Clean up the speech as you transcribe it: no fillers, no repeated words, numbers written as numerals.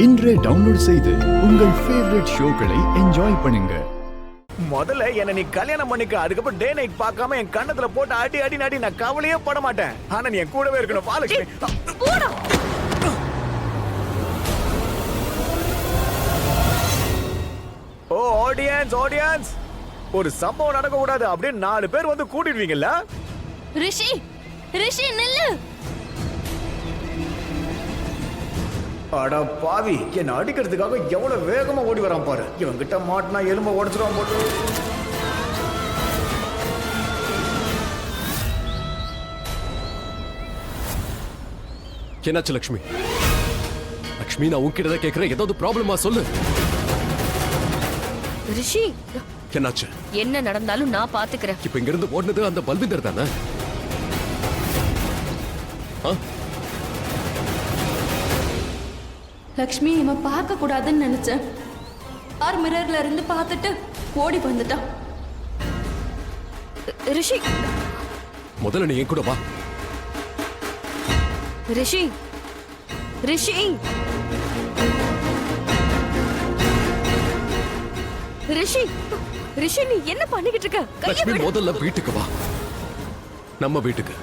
இன்றே டவுன்லோட் செய்து உங்கள் ஃபேவரட் ஷோக்களை என்ஜாய் பண்ணுங்க. முதல்ல என்ன நீ கல்யாணம் பண்ணிக்க, அதுக்கப்புறம் டே நைட் பார்க்காம என் கண்ணத்துல போட்டு அடி அடி நாடி நான் கவலையே பட மாட்டேன். ஆனா நீ என் கூடவே இருக்கணும் பாலகிருஷ்ணி. ஓ ஆடியன்ஸ் ஆடியன்ஸ், ஒரு சம்பவம் நடக்க கூடாது அப்படியே 4 பேர் வந்து கூட்டிடுவீங்கல்ல. ரிஷி ரிஷி நில்லு. அட பாவி, என்ன அடிக்கிறதுக்காக எவ்வளவு வேகமா ஓடி வரான் பாரு. இவன் கிட்ட மாட்டினா எலும்ப உடைச்சிருவான் போட்டு. என்னாச்சு லக்ஷ்மி? லக்ஷ்மி, நான் உன்கிட்ட தான் கேக்குறேன், ஏதாவது ப்ராப்ளமா சொல்லு. ரிஷி, என்னாச்சு? என்ன நடந்தாலும் நான் பாத்துக்கிறேன். இப்ப இங்க இருந்து ஓடுனது அந்த பல்விந்தர் தானே? லக்ஷ்மி இவன் பார்க்க கூடாதுன்னு நினைச்சேன். ஆர் மிரர்ல இருந்து பார்த்துட்டு ஓடி வந்துட்டான். ரிஷி, முதல்ல நீ என் கூட வா. ரிஷி ரிஷி ரிஷி ரிஷி, நீ என்ன பண்ணிக்கிட்டு இருக்க? லக்ஷ்மி, முதல்ல வீட்டுக்கு வா. நம்ம வீட்டுக்கு.